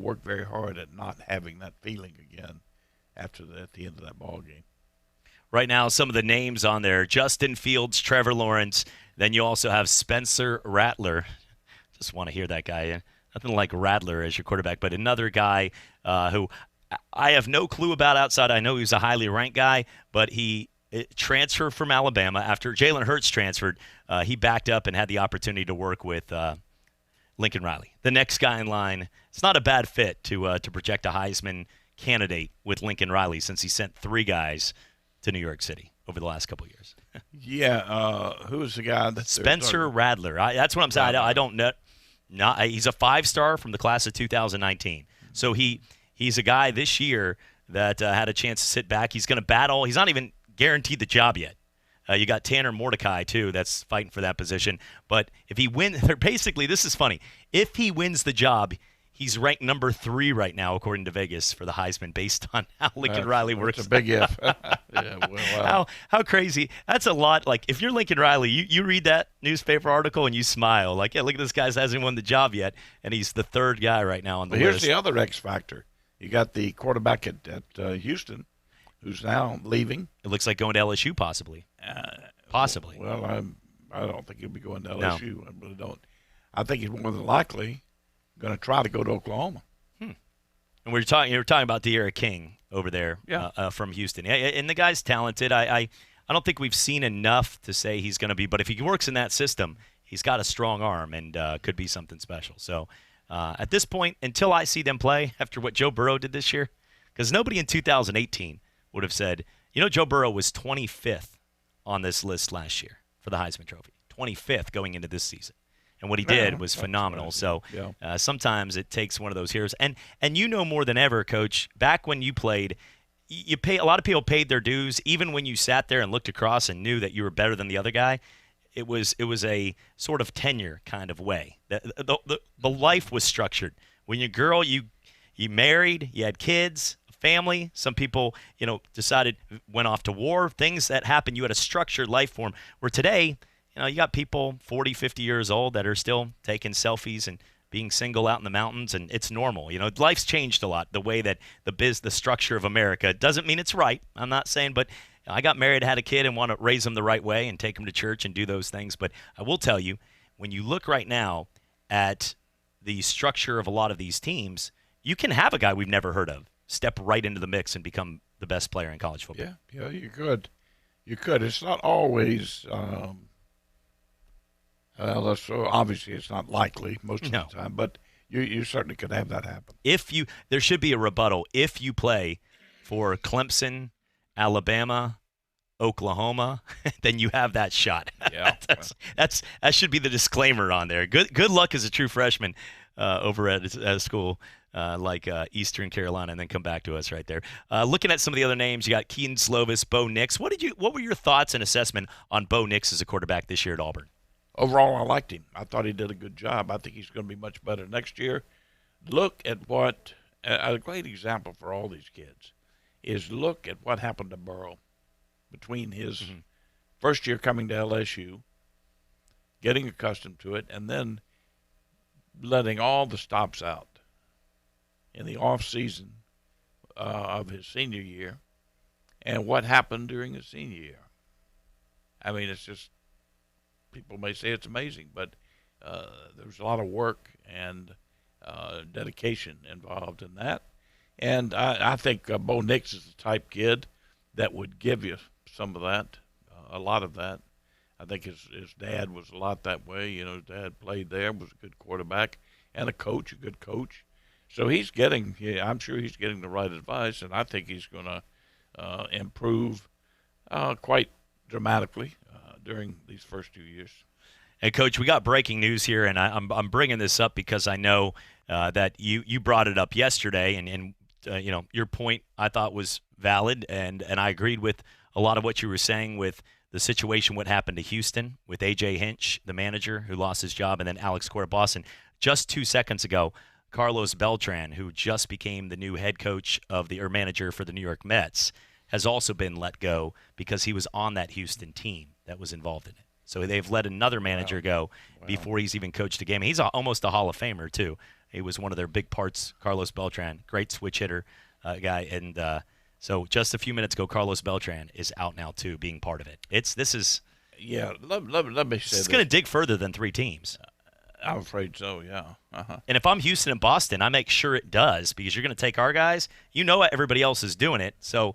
work very hard at not having that feeling again at the end of that ball game. Right now, some of the names on there: Justin Fields, Trevor Lawrence. Then you also have Spencer Rattler. Just want to hear that guy. Nothing like Rattler as your quarterback, but another guy who I have no clue about outside. I know he's a highly ranked guy, but he transferred from Alabama after Jalen Hurts transferred. He backed up and had the opportunity to work with Lincoln Riley. The next guy in line, it's not a bad fit to project a Heisman candidate with Lincoln Riley since he sent 3 guys to New York City over the last couple of years. Yeah, who's the guy? Spencer Rattler. That's what I'm saying. I don't know. He's a 5-star from the class of 2019. So he's a guy this year that had a chance to sit back. He's going to battle. He's not even guaranteed the job yet. You got Tanner Mordecai, too, that's fighting for that position. But if he wins, basically, this is funny. If he wins the job, he's ranked number 3 right now, according to Vegas, for the Heisman, based on how Lincoln Riley works. It's a big if. Yeah, well, how crazy. That's a lot. Like, if you're Lincoln Riley, you read that newspaper article and you smile. Like, yeah, look at this guy hasn't won the job yet, and he's the 3rd guy right now on the list. Here's the other X factor. You got the quarterback at Houston, who's now leaving. It looks like going to LSU, possibly. Possibly. Well, I don't think he'll be going to LSU. No. I really don't. I think he's more than likely going to try to go to Oklahoma. And you were talking about De'Ara King over there from Houston. Yeah, and the guy's talented. I don't think we've seen enough to say he's going to be, but if he works in that system, he's got a strong arm and could be something special. So at this point, until I see them play after what Joe Burrow did this year, because nobody in 2018 would have said, Joe Burrow was 25th on this list last year for the Heisman Trophy, 25th going into this season. And what he did was phenomenal. So sometimes it takes one of those heroes. And more than ever, Coach, back when you played, a lot of people paid their dues. Even when you sat there and looked across and knew that you were better than the other guy, it was a sort of tenure kind of way. The life was structured. When you're a girl, you married, you had kids, a family. Some people, went off to war. Things that happened, you had a structured life form. Where today, you got people 40, 50 years old that are still taking selfies and being single out in the mountains, and it's normal. Life's changed a lot. The way that the structure of America doesn't mean it's right. I'm not saying, but I got married, had a kid, and want to raise them the right way and take them to church and do those things. But I will tell you, when you look right now at the structure of a lot of these teams, you can have a guy we've never heard of step right into the mix and become the best player in college football. Yeah, you could. It's not always. Obviously, it's not likely most of the time, but you certainly could have that happen. There should be a rebuttal. If you play for Clemson, Alabama, Oklahoma, then you have that shot. Yeah, that should be the disclaimer on there. Good luck as a true freshman over at a school like Eastern Carolina, and then come back to us right there. Looking at some of the other names, you got Keaton Slovis, Bo Nix. What were your thoughts and assessment on Bo Nix as a quarterback this year at Auburn? Overall, I liked him. I thought he did a good job. I think he's going to be much better next year. Look at a great example for all these kids is look at what happened to Burrow between his first year coming to LSU, getting accustomed to it, and then letting all the stops out in the off season of his senior year, and what happened during his senior year. I mean, it's just, people may say it's amazing, but there's a lot of work and dedication involved in that. And I think Bo Nix is the type kid that would give you some of that, a lot of that. I think his dad was a lot that way. His dad played there, was a good quarterback, and a good coach. So I'm sure he's getting the right advice, and I think he's going to improve quite dramatically during these first 2 years. Hey, Coach, we got breaking news here, and I'm bringing this up because I know that you brought it up yesterday, and your point I thought was valid, and I agreed with a lot of what you were saying with the situation, what happened to Houston with A.J. Hinch, the manager who lost his job, and then Alex Cora Boston. Just 2 seconds ago, Carlos Beltran, who just became the new head coach or manager for the New York Mets, has also been let go because he was on that Houston team that was involved in it. So they've let another manager go before he's even coached a game. He's almost a Hall of Famer, too, He was one of their big parts. Carlos Beltran, great switch hitter guy, and so just a few minutes ago, Carlos Beltran is out now too, being part of it. This is Let me say it's going to dig further than 3 teams. I'm afraid so. Yeah. And if I'm Houston and Boston, I make sure it does, because you're going to take our guys. You know what, everybody else is doing it, so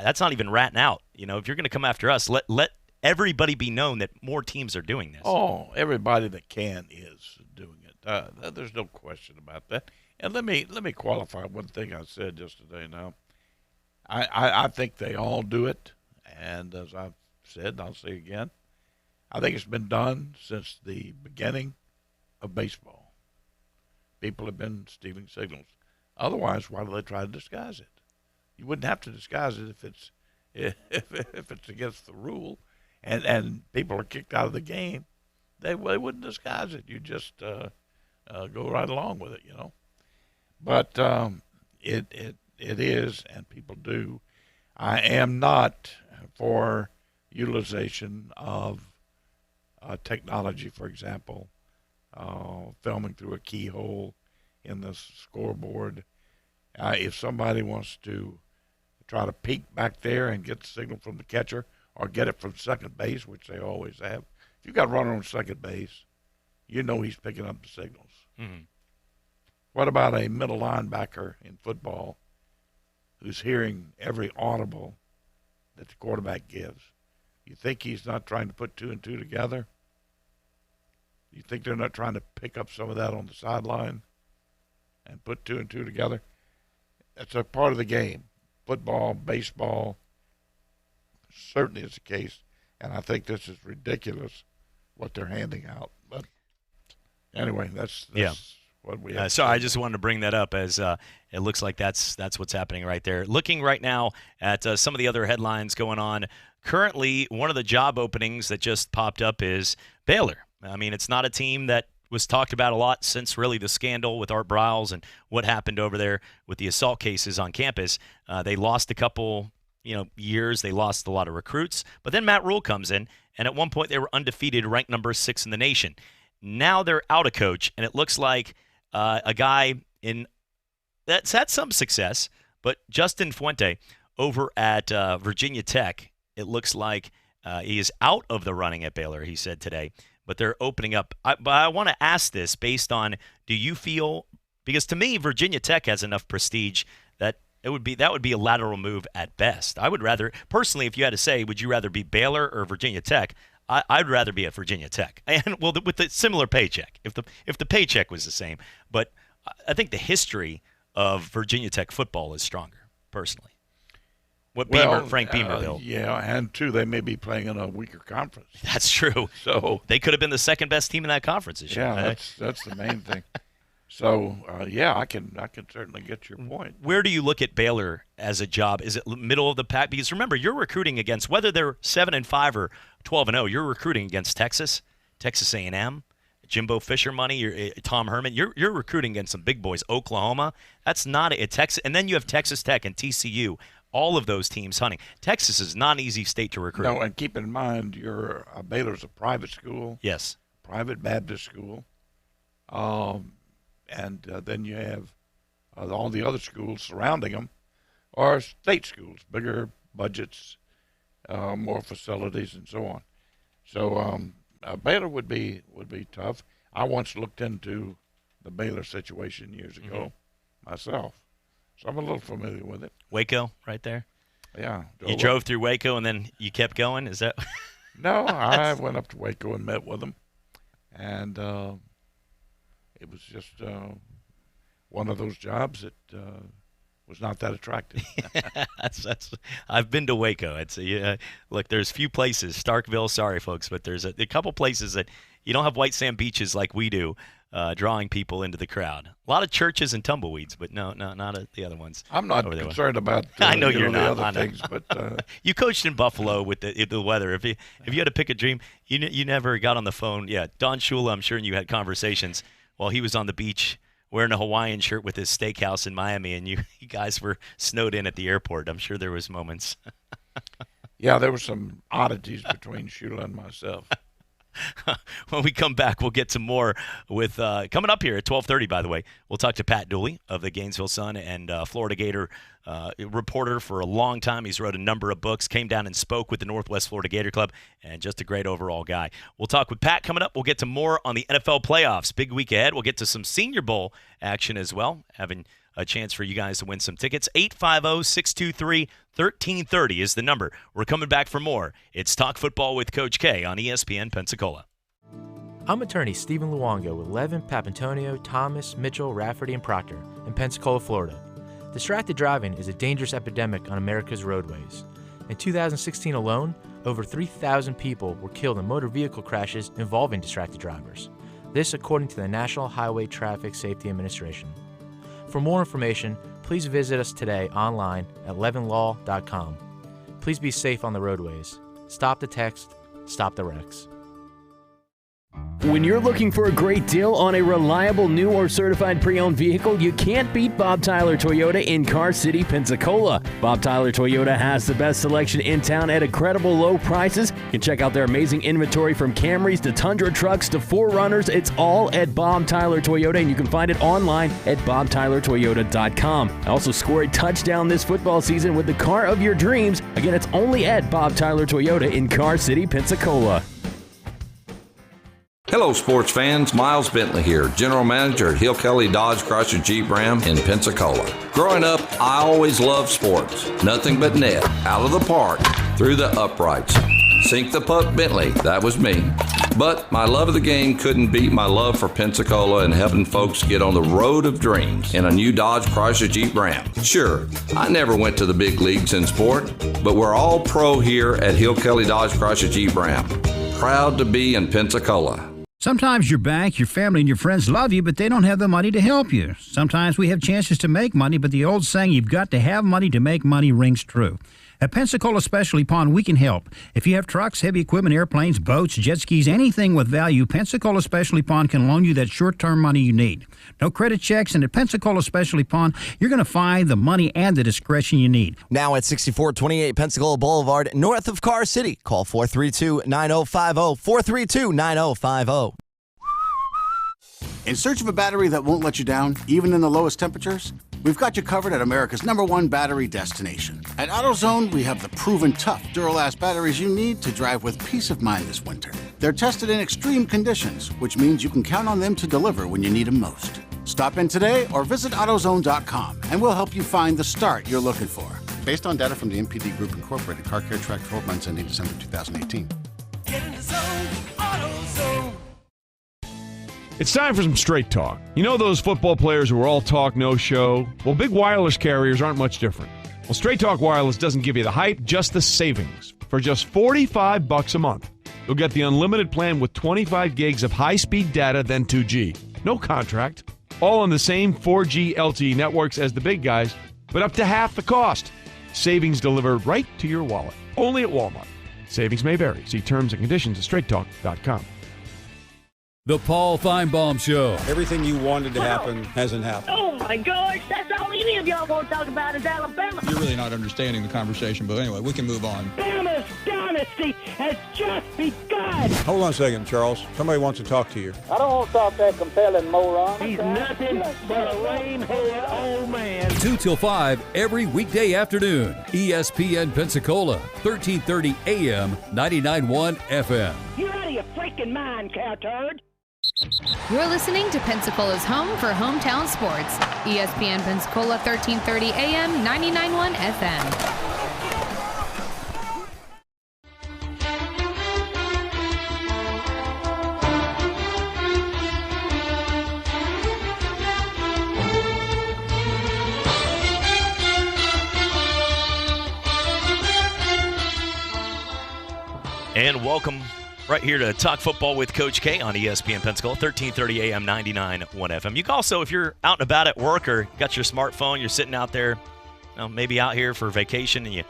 that's not even ratting out. You know, if you're going to come after us, let everybody be known that more teams are doing this. Oh, everybody that can is doing it. There's no question about that. And let me qualify one thing I said yesterday. Now, I think they all do it, and as I've said, and I'll say again, I think it's been done since the beginning of baseball. People have been stealing signals. Otherwise, why do they try to disguise it? You wouldn't have to disguise it if it's against the rule, and people are kicked out of the game. They wouldn't disguise it. You just go right along with it, you know. But it is, and people do. I am not for utilization of technology, for example, filming through a keyhole in the scoreboard. If somebody wants to try to peek back there and get the signal from the catcher or get it from second base, which they always have. If you've got a runner on second base, you know he's picking up the signals. Mm-hmm. What about a middle linebacker in football who's hearing every audible that the quarterback gives? You think he's not trying to put 2 and 2 together? You think they're not trying to pick up some of that on the sideline and put 2 and 2 together? That's a part of the game. Football, baseball, certainly is the case. And I think this is ridiculous what they're handing out. But anyway, that's what we have. So I just wanted to bring that up, as it looks like that's what's happening right there. Looking right now at some of the other headlines going on. Currently, one of the job openings that just popped up is Baylor. I mean, it's not a team that was talked about a lot since really the scandal with Art Briles and what happened over there with the assault cases on campus. They lost a couple years. They lost a lot of recruits. But then Matt Rule comes in, and at one point they were undefeated, ranked number 6 in the nation. Now they're out a coach, and it looks like a guy that's had some success, but Justin Fuente over at Virginia Tech, it looks like he is out of the running at Baylor, he said today. But they're opening up. But I want to ask this based on, do you feel, because to me, Virginia Tech has enough prestige that would be a lateral move at best. I would rather, personally, if you had to say, would you rather be Baylor or Virginia Tech? I'd rather be at Virginia Tech, and well, with a similar paycheck, if the paycheck was the same. But I think the history of Virginia Tech football is stronger, personally. Frank Beamer built. Yeah, and two, they may be playing in a weaker conference. That's true. So they could have been the second best team in that conference this year. Yeah, that's the main thing. So I can certainly get your point. Where do you look at Baylor as a job? Is it middle of the pack? Because remember, you're recruiting against, whether they're 7-5 or 12-0, you're recruiting against Texas A&M, Jimbo Fisher money, Tom Herman. You're recruiting against some big boys. Oklahoma. That's not a Texas, and then you have Texas Tech and TCU. All of those teams hunting. Texas is not an easy state to recruit. No, and keep in mind, Baylor's a private school. Yes. Private Baptist school. And then you have all the other schools surrounding them are state schools, bigger budgets, more facilities, and so on. So Baylor would be tough. I once looked into the Baylor situation years ago myself, so I'm a little familiar with it. Waco, right there. Yeah. You drove through Waco and then you kept going. Is that? No, I went up to Waco and met with them, and it was just one of those jobs that was not that attractive. I've been to Waco. Look, there's few places. Starkville, sorry folks, but there's a couple places that you don't have white sand beaches like we do, drawing people into the crowd. A lot of churches and tumbleweeds, but no, not the other ones. I'm not concerned about I know you're not. The other things, but you coached in Buffalo with the weather. If you had to pick a dream, you never got on the phone. Yeah, Don Shula, I'm sure you had conversations while he was on the beach wearing a Hawaiian shirt with his steakhouse in Miami, and you guys were snowed in at the airport. I'm sure there was moments. Yeah, there were some oddities between Shula and myself. When we come back, we'll get some more with coming up here at 12:30, by the way. We'll talk to Pat Dooley of the Gainesville Sun and Florida Gator reporter for a long time. He's wrote a number of books, came down and spoke with the Northwest Florida Gator Club, and just a great overall guy. We'll talk with Pat coming up. We'll get to more on the NFL playoffs. Big week ahead. We'll get to some Senior Bowl action as well, having a chance for you guys to win some tickets. 850-623-1330 is the number. We're coming back for more. It's Talk Football with Coach K on ESPN Pensacola. I'm attorney Stephen Luongo with Levin, Papantonio, Thomas, Mitchell, Rafferty, and Proctor in Pensacola, Florida. Distracted driving is a dangerous epidemic on America's roadways. In 2016 alone, over 3,000 people were killed in motor vehicle crashes involving distracted drivers. This according to the National Highway Traffic Safety Administration. For more information, please visit us today online at levinlaw.com. Please be safe on the roadways. Stop the text, stop the wrecks. When you're looking for a great deal on a reliable new or certified pre-owned vehicle, you can't beat Bob Tyler Toyota in Car City, Pensacola. Bob Tyler Toyota has the best selection in town at incredible low prices. You can check out their amazing inventory from Camrys to Tundra trucks to 4Runners. It's all at Bob Tyler Toyota, and you can find it online at bobtylertoyota.com. Also score a touchdown this football season with the car of your dreams. Again, it's only at Bob Tyler Toyota in Car City, Pensacola. Hello, sports fans. Miles Bentley here, General Manager at Hill Kelly Dodge Chrysler Jeep Ram in Pensacola. Growing up, I always loved sports. Nothing but net, out of the park, through the uprights. Sink the puck Bentley, that was me. But my love of the game couldn't beat my love for Pensacola and helping folks get on the road of dreams in a new Dodge Chrysler Jeep Ram. Sure, I never went to the big leagues in sport, but we're all pro here at Hill Kelly Dodge Chrysler Jeep Ram. Proud to be in Pensacola. Sometimes your bank, your family, and your friends love you, but they don't have the money to help you. Sometimes we have chances to make money, but the old saying, you've got to have money to make money, rings true. At Pensacola Specialty Pond, we can help. If you have trucks, heavy equipment, airplanes, boats, jet skis, anything with value, Pensacola Specialty Pond can loan you that short-term money you need. No credit checks, and at Pensacola Specialty Pond, you're going to find the money and the discretion you need. Now at 6428 Pensacola Boulevard, north of Car City. Call 432-9050, 432-9050. In search of a battery that won't let you down, even in the lowest temperatures? We've got you covered at America's #1 battery destination. At AutoZone, we have the proven tough Duralast batteries you need to drive with peace of mind this winter. They're tested in extreme conditions, which means you can count on them to deliver when you need them most. Stop in today or visit AutoZone.com, and we'll help you find the start you're looking for. Based on data from the MPD Group Incorporated, Car Care tracked 12 months ending December 2018. Get in the zone, AutoZone. It's time for some straight talk. You know those football players who are all talk, no show? Well, big wireless carriers aren't much different. Well, Straight Talk Wireless doesn't give you the hype, just the savings. For just $45 a month, you'll get the unlimited plan with 25 gigs of high-speed data, then 2G. No contract. All on the same 4G LTE networks as the big guys, but up to half the cost. Savings delivered right to your wallet. Only at Walmart. Savings may vary. See terms and conditions at straighttalk.com. The Paul Feinbaum Show. Everything you wanted to happen hasn't happened. Oh, my gosh. That's all any of y'all want to talk about is Alabama. You're really not understanding the conversation, but anyway, we can move on. Alabama's dynasty has just begun. Hold on a second, Charles. Somebody wants to talk to you. I don't want to talk to that compelling moron. He's nothing but a lame-headed old man. 2 till 5 every weekday afternoon. ESPN Pensacola, 1330 AM, 99.1 FM. You're out of your freaking mind, cowturd. You're listening to Pensacola's home for hometown sports. ESPN Pensacola, 1330 AM, 99.1 FM. And welcome right here to Talk Football with Coach K on ESPN Pensacola, 1330 AM, 99.1 FM. You can also, if you're out and about at work or got your smartphone, you're sitting out there, maybe out here for vacation and you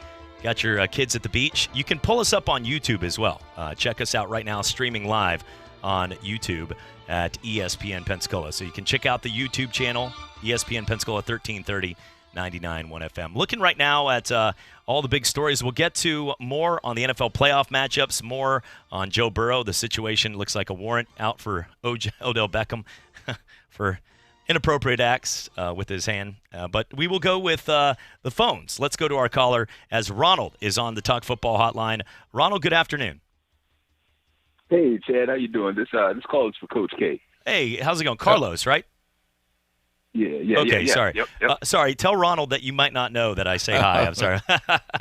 got your kids at the beach, you can pull us up on YouTube as well. Check us out right now, streaming live on YouTube at ESPN Pensacola. So you can check out the YouTube channel, ESPN Pensacola 1330, 99.1 FM. Looking right now at all the big stories. We'll get to more on the NFL playoff matchups, more on Joe Burrow. The situation looks like a warrant out for Odell Beckham for inappropriate acts with his hand. But we will go with the phones. Let's go to our caller as Ronald is on the Talk Football hotline. Ronald, good afternoon. Hey, Chad, how you doing? This call is for Coach K. Hey, how's it going? Carlos, right? Yeah. Okay, sorry. Yep. Sorry, tell Ronald that you might not know that I say hi. I'm sorry.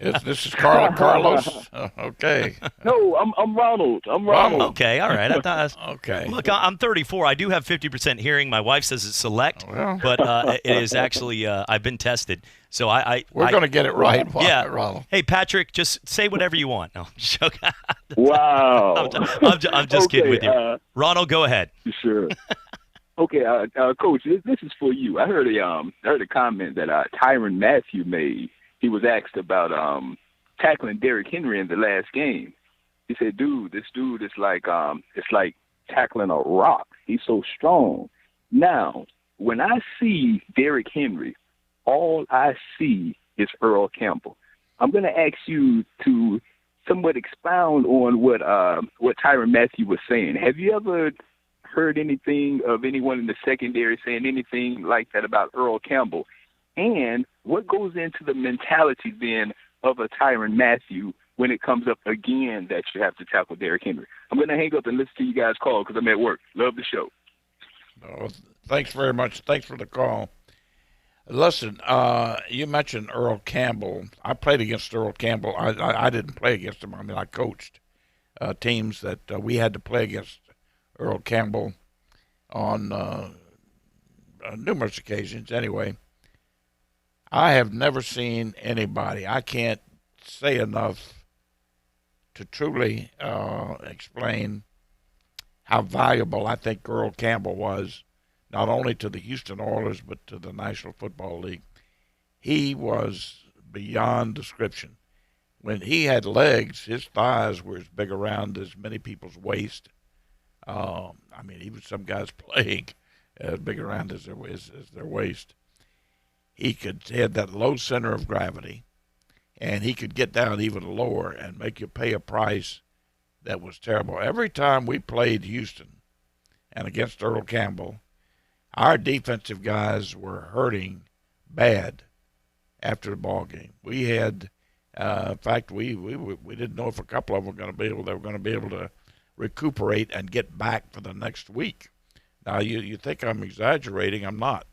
This is Carlos. Okay. No, I'm Ronald. I'm Ronald. Okay, all right. I thought okay. Look, I'm 34. I do have 50% hearing. My wife says it's select, but it is actually I've been tested. So we're going to get it right. Yeah, Ronald. Hey, Patrick, just say whatever you want. No, I'm joking. Wow. I'm just kidding with you. Ronald, go ahead. Sure. Okay, Coach, this is for you. I heard a comment that Tyrann Mathieu made. He was asked about tackling Derrick Henry in the last game. He said, this dude is like it's like tackling a rock. He's so strong. Now, when I see Derrick Henry, all I see is Earl Campbell. I'm going to ask you to somewhat expound on what Tyrann Mathieu was saying. Have you ever heard anything of anyone in the secondary saying anything like that about Earl Campbell? And what goes into the mentality then of a Tyrann Mathieu when it comes up again that you have to tackle Derrick Henry? I'm going to hang up and listen to you guys call because I'm at work. Love the show. Oh, thanks very much. Thanks for the call. Listen, you mentioned Earl Campbell. I played against Earl Campbell. I didn't play against him. I mean, I coached teams that we had to play against Earl Campbell on numerous occasions. Anyway, I have never seen anybody. I can't say enough to truly explain how valuable I think Earl Campbell was, not only to the Houston Oilers, but to the National Football League. He was beyond description. When he had legs, his thighs were as big around as many people's waist. I mean, even some guys playing as big around as their waist. He had that low center of gravity, and he could get down even lower and make you pay a price that was terrible. Every time we played Houston and against Earl Campbell, our defensive guys were hurting bad after the ball game. We had, in fact, we didn't know if a couple of them were going to be able to recuperate and get back for the next week. Now you think I'm exaggerating? I'm not.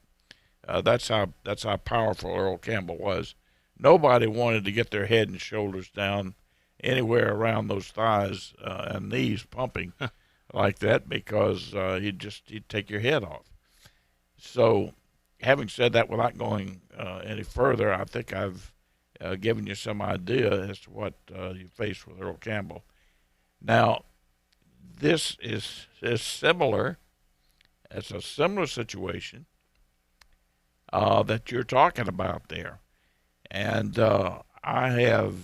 That's how powerful Earl Campbell was. Nobody wanted to get their head and shoulders down anywhere around those thighs and knees pumping like that because he'd take your head off. So, having said that, without going any further, I think I've given you some idea as to what you face with Earl Campbell. Now, this is similar. It's a similar situation that you're talking about there. And I have,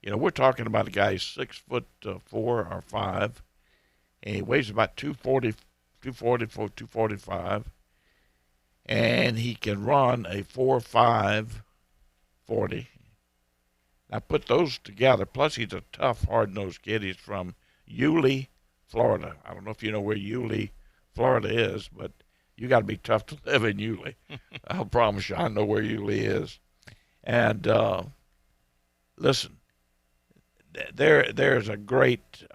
we're talking about a guy 6'4" or 5, and he weighs about 245, and he can run a 4.5 40. Now put those together. Plus, he's a tough, hard-nosed kid. He's from Yulee, Florida. I don't know if you know where Yulee, Florida is, but you got to be tough to live in Yulee. I'll promise you, I know where Yulee is. And listen, there's a great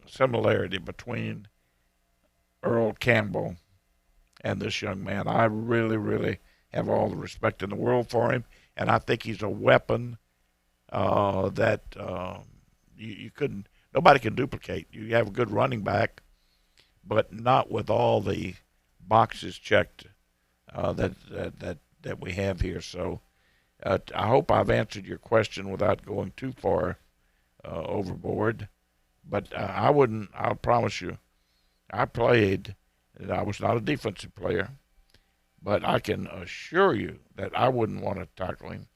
similarity between Earl Campbell and this young man. I really, really have all the respect in the world for him, and I think he's a weapon that you couldn't. Nobody can duplicate. You have a good running back, but not with all the boxes checked that we have here. So I hope I've answered your question without going too far overboard. But I'll promise you, I was not a defensive player, but I can assure you that I wouldn't want to tackle him.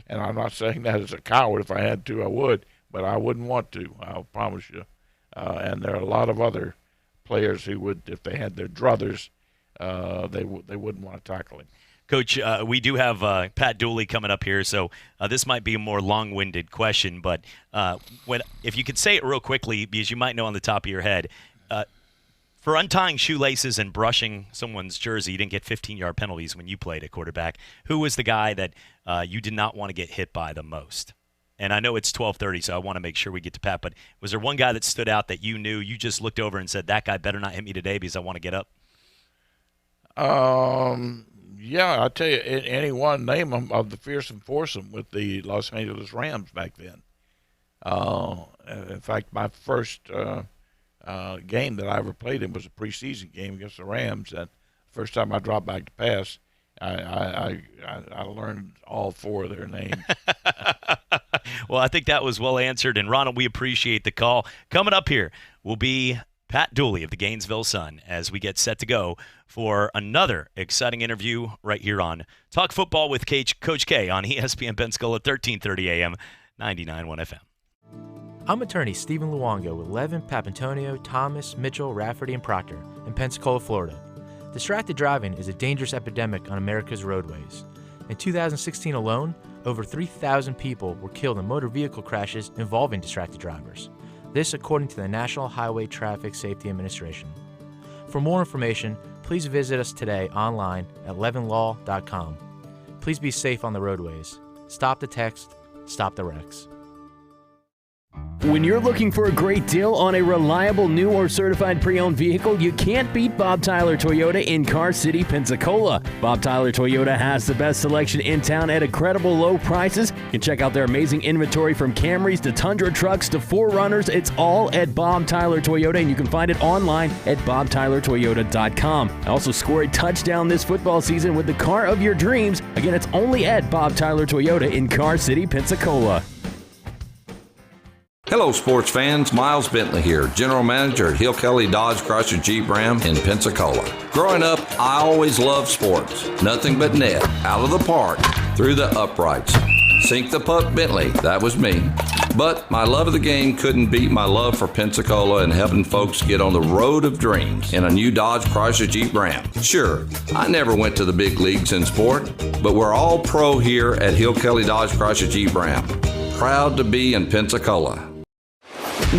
And I'm not saying that as a coward. If I had to, I would, but I wouldn't want to. I'll promise you. And there are a lot of other players who would, if they had their druthers, they wouldn't want to tackle him. Coach, we do have Pat Dooley coming up here, so this might be a more long-winded question, but if you could say it real quickly, because you might know on the top of your head, for untying shoelaces and brushing someone's jersey, you didn't get 15-yard penalties when you played at quarterback. Who was the guy that you did not want to get hit by the most? And I know it's 12:30, so I want to make sure we get to Pat, but was there one guy that stood out that you knew, you just looked over and said, that guy better not hit me today because I want to get up? Yeah, I tell you, anyone name them of the fearsome foursome with the Los Angeles Rams back then. In fact, my first game that I ever played in was a preseason game against the Rams. And first time I dropped back to pass, I learned all four of their names. Well, I think that was well answered. And, Ronald, we appreciate the call. Coming up here will be Pat Dooley of the Gainesville Sun as we get set to go for another exciting interview right here on Talk Football with Coach K on ESPN Pensacola, 1330 AM, 99.1 FM. I'm attorney Stephen Luongo with Levin, Papantonio, Thomas, Mitchell, Rafferty, and Proctor in Pensacola, Florida. Distracted driving is a dangerous epidemic on America's roadways. In 2016 alone, over 3,000 people were killed in motor vehicle crashes involving distracted drivers. This according to the National Highway Traffic Safety Administration. For more information, please visit us today online at levinlaw.com. Please be safe on the roadways. Stop the text, stop the wrecks. When you're looking for a great deal on a reliable new or certified pre-owned vehicle, you can't beat Bob Tyler Toyota in Car City, Pensacola. Bob Tyler Toyota has the best selection in town at incredible low prices. You can check out their amazing inventory from Camrys to Tundra trucks to 4Runners. It's all at Bob Tyler Toyota, and you can find it online at bobtylertoyota.com. Also score a touchdown this football season with the car of your dreams. Again, it's only at Bob Tyler Toyota in Car City, Pensacola. Hello, sports fans. Miles Bentley here, General Manager at Hill Kelly Dodge Chrysler Jeep Ram in Pensacola. Growing up, I always loved sports. Nothing but net, out of the park, through the uprights. Sink the puck, Bentley. That was me. But my love of the game couldn't beat my love for Pensacola and helping folks get on the road of dreams in a new Dodge Chrysler Jeep Ram. Sure, I never went to the big leagues in sport, but we're all pro here at Hill Kelly Dodge Chrysler Jeep Ram. Proud to be in Pensacola.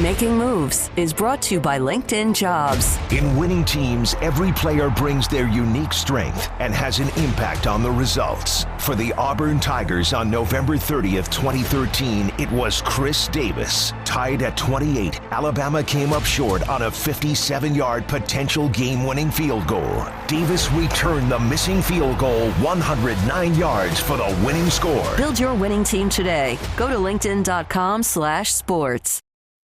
Making Moves is brought to you by LinkedIn Jobs. In winning teams, every player brings their unique strength and has an impact on the results. For the Auburn Tigers on November 30th, 2013, it was Chris Davis. Tied at 28, Alabama came up short on a 57-yard potential game-winning field goal. Davis returned the missing field goal 109 yards for the winning score. Build your winning team today. Go to linkedin.com/sports.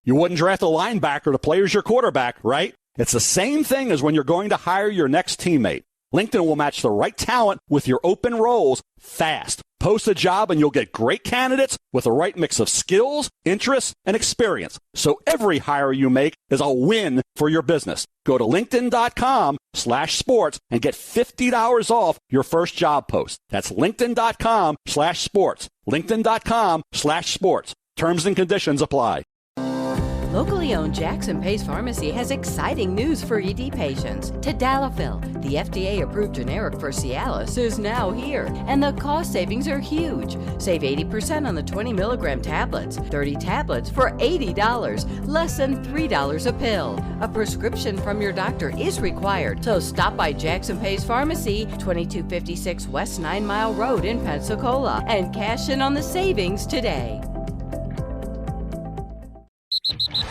You wouldn't draft a linebacker to play as your quarterback, right? It's the same thing as when you're going to hire your next teammate. LinkedIn will match the right talent with your open roles fast. Post a job and you'll get great candidates with the right mix of skills, interests, and experience. So every hire you make is a win for your business. Go to linkedin.com/sports and get $50 off your first job post. That's linkedin.com/sports. linkedin.com/sports. Terms and conditions apply. Locally owned Jackson Pace Pharmacy has exciting news for ED patients. Tadalafil, the FDA-approved generic for Cialis, is now here, and the cost savings are huge. Save 80% on the 20-milligram tablets, 30 tablets for $80, less than $3 a pill. A prescription from your doctor is required, so stop by Jackson Pace Pharmacy, 2256 West 9 Mile Road in Pensacola, and cash in on the savings today.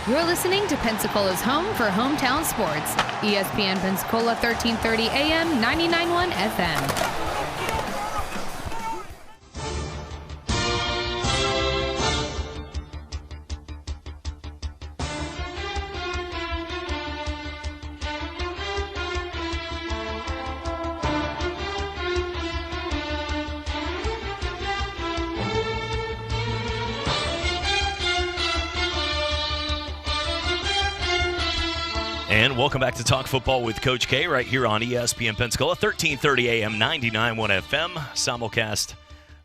You're listening to Pensacola's home for hometown sports. ESPN Pensacola 1330 AM, 99.1 FM. And welcome back to Talk Football with Coach K right here on ESPN Pensacola, 1330 AM, 99.1 FM. Simulcast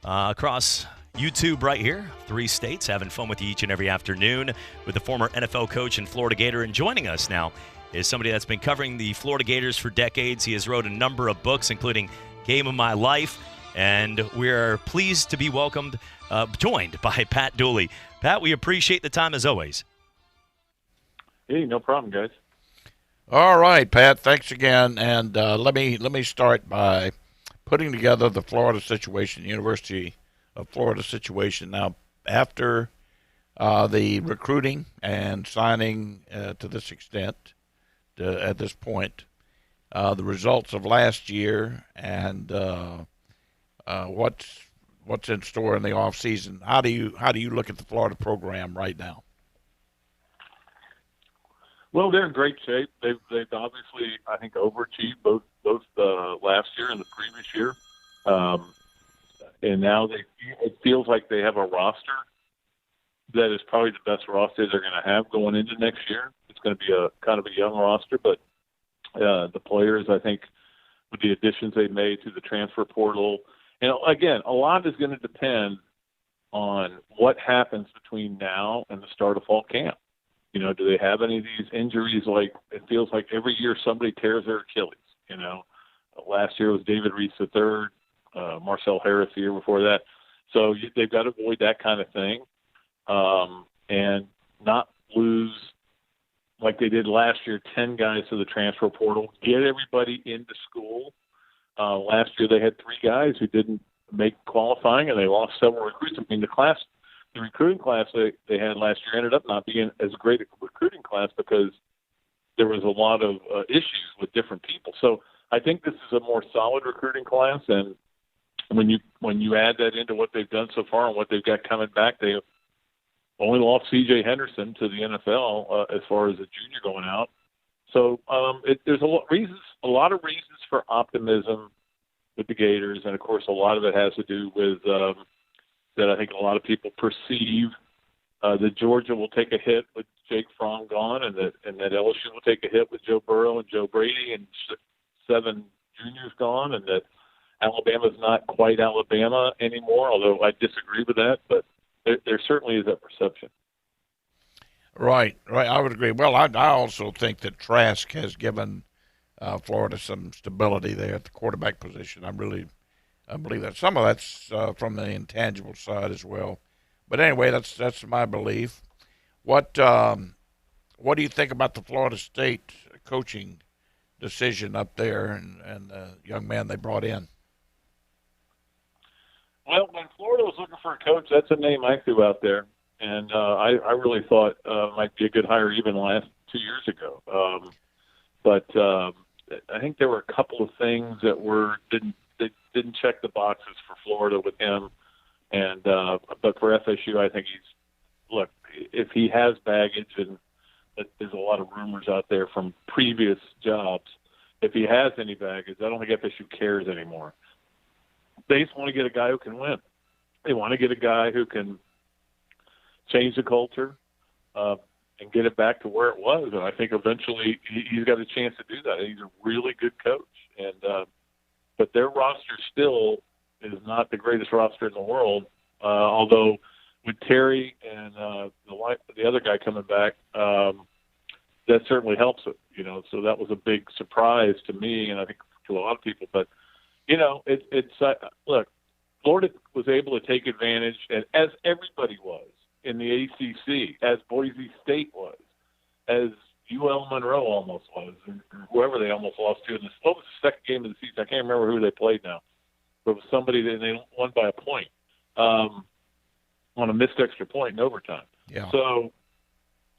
across YouTube right here. 3 states, having fun with you each and every afternoon with the former NFL coach and Florida Gator. And joining us now is somebody that's been covering the Florida Gators for decades. He has wrote a number of books, including game of my life. And we're pleased to be joined by Pat Dooley. Pat, we appreciate the time as always. Hey, no problem, guys. All right, Pat, thanks again. And let me start by putting together the Florida situation, University of Florida situation. Now, after the recruiting and signing to this extent, at this point, the results of last year and what's in store in the off season. How do you look at the Florida program right now? Well, they're in great shape. They've obviously, I think, overachieved both last year and the previous year, and now it feels like they have a roster that is probably the best roster they're going to have going into next year. It's going to be a kind of a young roster, but the players, I think, with the additions they made to the transfer portal, and again, a lot is going to depend on what happens between now and the start of fall camp. You know, do they have any of these injuries? Like, it feels like every year somebody tears their Achilles. You know, last year was David Reese III, Marcel Harris the year before that. So they've got to avoid that kind of thing, and not lose, like they did last year, 10 guys to the transfer portal. Get everybody into school. Last year they had 3 guys who didn't make qualifying, and they lost several recruits. I mean, the recruiting class they had last year ended up not being as great a recruiting class because there was a lot of issues with different people. So I think this is a more solid recruiting class, and when you add that into what they've done so far and what they've got coming back, they only lost C.J. Henderson to the NFL as far as a junior going out. So there's a lot of reasons for optimism with the Gators, and of course a lot of it has to do with that I think a lot of people perceive that Georgia will take a hit with Jake Fromm gone, and that LSU will take a hit with Joe Burrow and Joe Brady and 7 juniors gone, and that Alabama's not quite Alabama anymore, although I disagree with that, but there certainly is that perception. Right. I would agree. Well, I also think that Trask has given Florida some stability there at the quarterback position. I believe that some of that's from the intangible side as well. But anyway, that's my belief. What do you think about the Florida State coaching decision up there and the young man they brought in? Well, when Florida was looking for a coach, that's a name I threw out there, and I really thought might be a good hire even 2 years ago. But I think there were a couple of things that didn't check the boxes for Florida with him, and but for FSU, I think if he has baggage, and there's a lot of rumors out there from previous jobs, if he has any baggage, I don't think FSU cares anymore. They just want to get a guy who can win. They want to get a guy who can change the culture and get it back to where it was, and I think eventually he's got a chance to do that. He's a really good coach, and but their roster still is not the greatest roster in the world, although with Terry and the other guy coming back, that certainly helps it. You know, so that was a big surprise to me, and I think to a lot of people. But you know, look, Florida was able to take advantage, and as everybody was in the ACC, as Boise State was, as UL Monroe almost was, or whoever they almost lost to in this. What was the second game of the season? I can't remember who they played now. But it was somebody that they won by a point on a missed extra point in overtime. Yeah. So,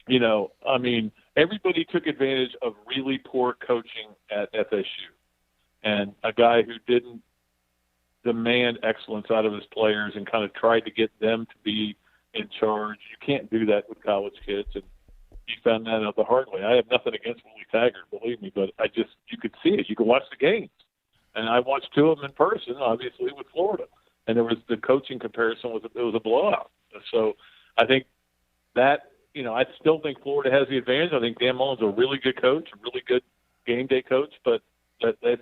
you know, I mean, everybody took advantage of really poor coaching at FSU, and a guy who didn't demand excellence out of his players and kind of tried to get them to be in charge. You can't do that with college kids, and you found that out the hard way. I have nothing against Willie Taggart, believe me, but you could see it. You could watch the games. And I watched 2 of them in person, obviously, with Florida. And there was the coaching comparison it was a blowout. So I think that, you know, I still think Florida has the advantage. I think Dan Mullen's a really good coach, a really good game day coach, but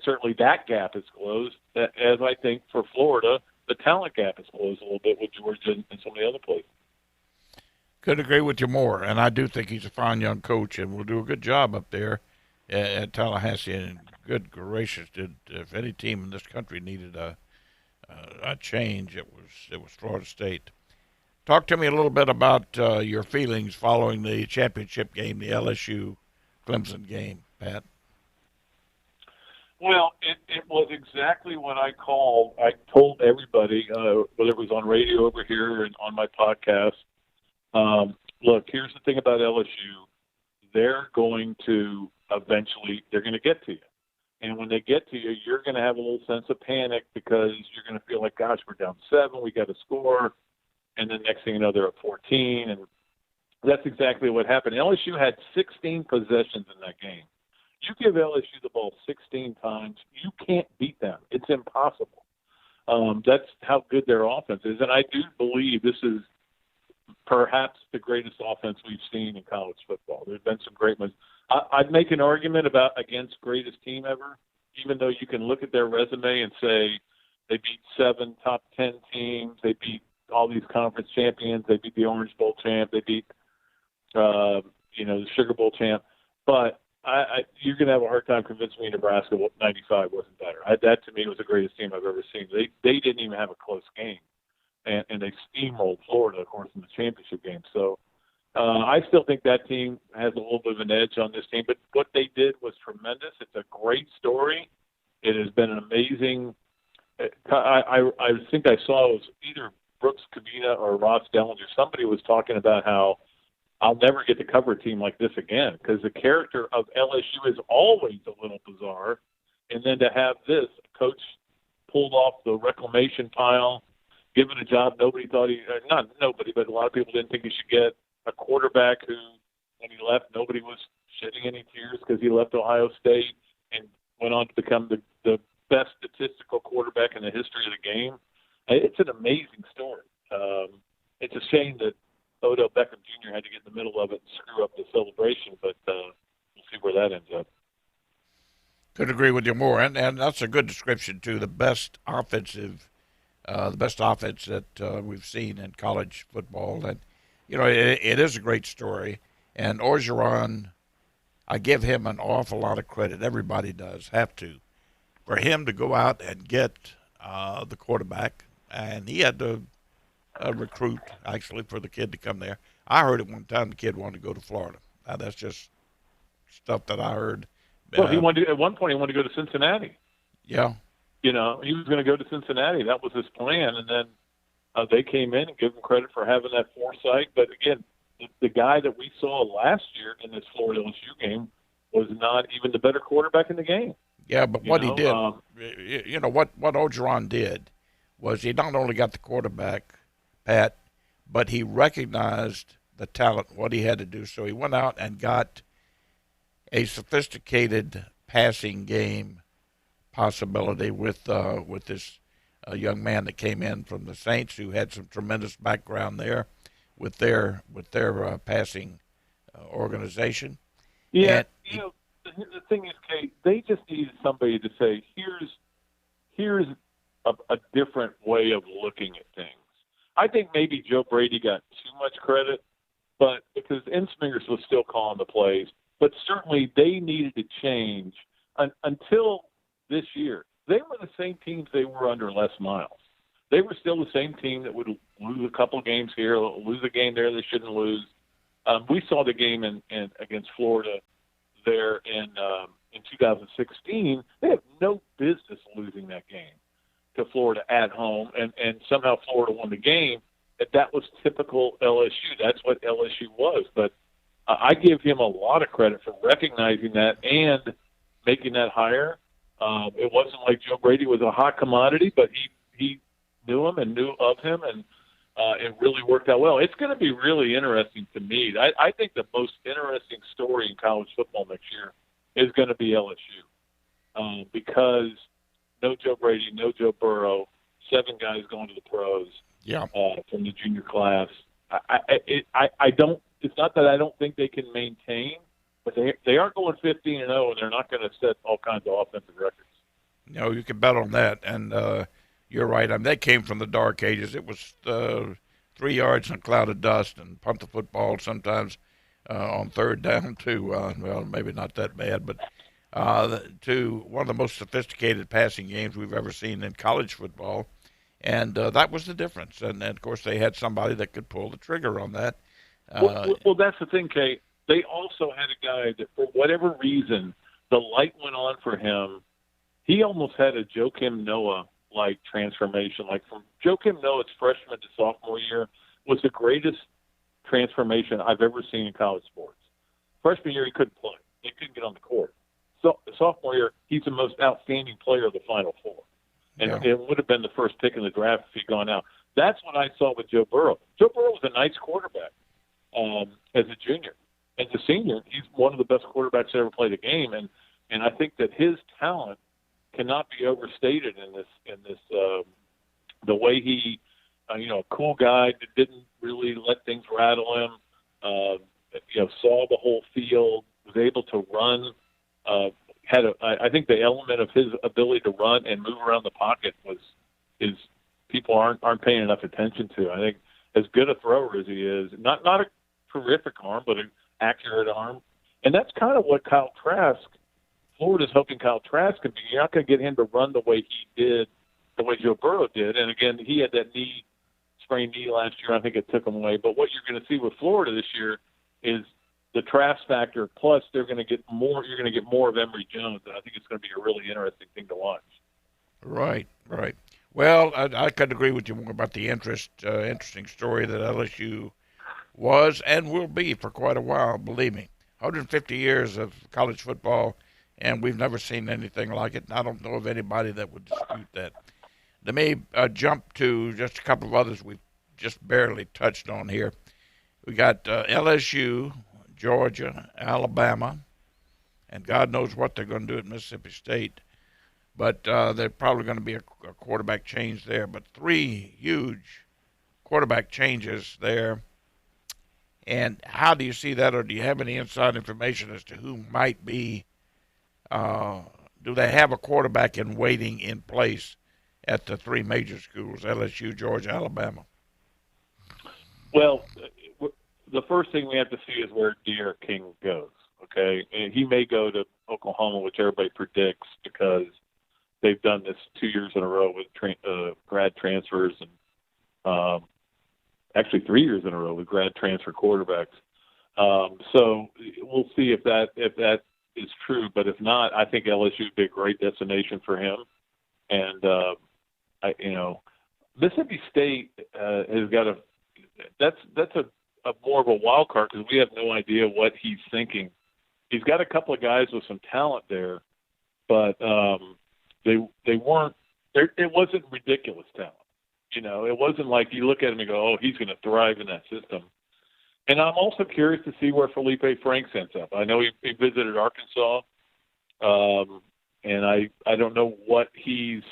certainly that gap is closed. As I think for Florida, the talent gap is closed a little bit with Georgia and some of the other places. Couldn't agree with you more, and I do think he's a fine young coach and will do a good job up there. at Tallahassee, and good gracious, if any team in this country needed a change, it was Florida State. Talk to me a little bit about your feelings following the championship game, the LSU Clemson game, Pat. Well, it was exactly what I called. I told everybody, whether it was on radio over here and on my podcast, look, here's the thing about LSU. They're going to get to you. And when they get to you, you're going to have a little sense of panic because you're going to feel like, gosh, we're down 7, we got to score. And then next thing you know, they're at 14. And that's exactly what happened. LSU had 16 possessions in that game. You give LSU the ball 16 times, you can't beat them. It's impossible. That's how good their offense is. And I do believe this is perhaps the greatest offense we've seen in college football. There's been some great ones. I'd make an argument against greatest team ever, even though you can look at their resume and say they beat 7 top 10 teams. They beat all these conference champions. They beat the Orange Bowl champ. They beat, the Sugar Bowl champ. But you're going to have a hard time convincing me Nebraska 95 wasn't better. That, to me, was the greatest team I've ever seen. They didn't even have a close game, and they steamrolled Florida, of course, in the championship game. So I still think that team has a little bit of an edge on this team. But what they did was tremendous. It's a great story. It has been an amazing I think I saw it was either Brooks Kavita or Ross Dellinger. Somebody was talking about how I'll never get to cover a team like this again because the character of LSU is always a little bizarre. And then to have this, coach pulled off the reclamation pile, given a job nobody thought not nobody, but a lot of people didn't think he should get, a quarterback who, when he left, nobody was shedding any tears because he left Ohio State and went on to become the best statistical quarterback in the history of the game. It's an amazing story. It's a shame that Odell Beckham Jr. had to get in the middle of it and screw up the celebration, but we'll see where that ends up. Could agree with you more, and that's a good description too. The best offense that we've seen in college football, and it is a great story. And Orgeron, I give him an awful lot of credit. Everybody does have to, for him to go out and get the quarterback, and he had to recruit actually for the kid to come there. I heard at one time the kid wanted to go to Florida. That's just stuff that I heard. Well, at one point he wanted to go to Cincinnati. Yeah. He was going to go to Cincinnati. That was his plan. And then they came in and gave him credit for having that foresight. But again, the guy that we saw last year in this Florida LSU game was not even the better quarterback in the game. Yeah, but what he did, what Orgeron did was he not only got the quarterback, Pat, but he recognized the talent, what he had to do. So he went out and got a sophisticated passing game possibility with this young man that came in from the Saints, who had some tremendous background there with their passing organization. Yeah, the thing is, Kate, they just needed somebody to say, here's a different way of looking at things. I think maybe Joe Brady got too much credit, but because Ensmingers was still calling the plays. But certainly they needed to change until this year. They were the same teams they were under Les Miles. They were still the same team that would lose a couple of games here, lose a game there they shouldn't lose. We saw the game in against Florida there in 2016. They have no business losing that game to Florida at home, and somehow Florida won the game. That was typical LSU. That's what LSU was. But I give him a lot of credit for recognizing that and making that hire. It wasn't like Joe Brady was a hot commodity, but he knew him and knew of him, and it really worked out well. It's going to be really interesting to me. I think the most interesting story in college football next year is going to be LSU because no Joe Brady, no Joe Burrow, 7 guys going to the pros from the junior class. I don't. It's not that I don't think they can maintain, but they aren't going 15-0, and they're not going to set all kinds of offensive records. No, you can bet on that, and you're right. I mean, they came from the dark ages. It was 3 yards in a cloud of dust and punt the football, sometimes on third down to, well, maybe not that bad, but to one of the most sophisticated passing games we've ever seen in college football. And that was the difference. And of course, they had somebody that could pull the trigger on that. Well, that's the thing, Kate. They also had a guy that, for whatever reason, the light went on for him. He almost had a Joakim Noah-like transformation. Like from Joakim Noah's freshman to sophomore year was the greatest transformation I've ever seen in college sports. Freshman year, he couldn't play. He couldn't get on the court. So sophomore year, he's the most outstanding player of the Final Four. And it would have been the first pick in the draft if he'd gone out. That's what I saw with Joe Burrow. Joe Burrow was a nice quarterback as a junior. As a senior, he's one of the best quarterbacks that ever played a game. And I think that his talent cannot be overstated in this the way he, a cool guy that didn't really let things rattle him, saw the whole field, was able to run, I think the element of his ability to run and move around the pocket is people aren't paying enough attention to. I think as good a thrower as he is, not a terrific arm, but an accurate arm. And that's kind of what Kyle Trask, Florida's hoping Kyle Trask can be. You're not going to get him to run the way he did, the way Joe Burrow did. And again, he had that sprained knee last year. I think it took him away. But what you're going to see with Florida this year is the Trask factor, plus they're going to get more. You're going to get more of Emory Jones, and I think it's going to be a really interesting thing to watch. Right. Well, I couldn't agree with you more about the interesting story that LSU was and will be for quite a while. Believe me, 150 years of college football, and we've never seen anything like it. And I don't know of anybody that would dispute that. Let me jump to just a couple of others we've just barely touched on here. We got LSU, Georgia, Alabama, and God knows what they're going to do at Mississippi State. But there's probably going to be a quarterback change there. But 3 huge quarterback changes there. And how do you see that, or do you have any inside information as to who might be? Do they have a quarterback in waiting in place at the 3 major schools, LSU, Georgia, Alabama? Well, the first thing we have to see is where D'Eriq King goes, okay? And he may go to Oklahoma, which everybody predicts, because they've done this 2 years in a row with grad transfers, and actually 3 years in a row with grad transfer quarterbacks. So we'll see if that is true. But if not, I think LSU would be a great destination for him. And Mississippi State has got that's a more of a wild card because we have no idea what he's thinking. He's got a couple of guys with some talent there, but they weren't. It wasn't ridiculous talent. It wasn't like you look at him and go, "Oh, he's going to thrive in that system." And I'm also curious to see where Felipe Franks ends up. I know he visited Arkansas, and I don't know what his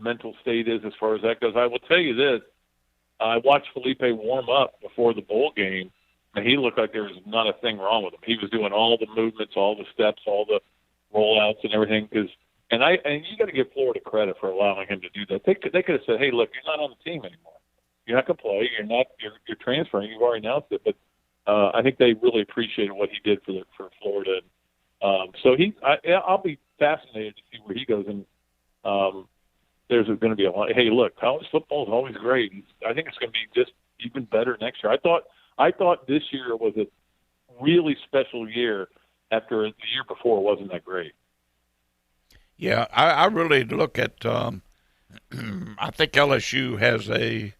mental state is as far as that goes. I will tell you this: I watched Felipe warm up before the bowl game, and he looked like there was not a thing wrong with him. He was doing all the movements, all the steps, all the rollouts, and everything. And you got to give Florida credit for allowing him to do that. They could have said, "Hey, look, you're not on the team anymore. You're not going to play. You're transferring. You've already announced it." But I think they really appreciated what he did for Florida. So I'll be fascinated to see where he goes. And there's going to be a lot. Hey, look, college football is always great. I think it's going to be just even better next year. I thought this year was a really special year after the year before wasn't that great. Yeah, I really look at I think LSU has a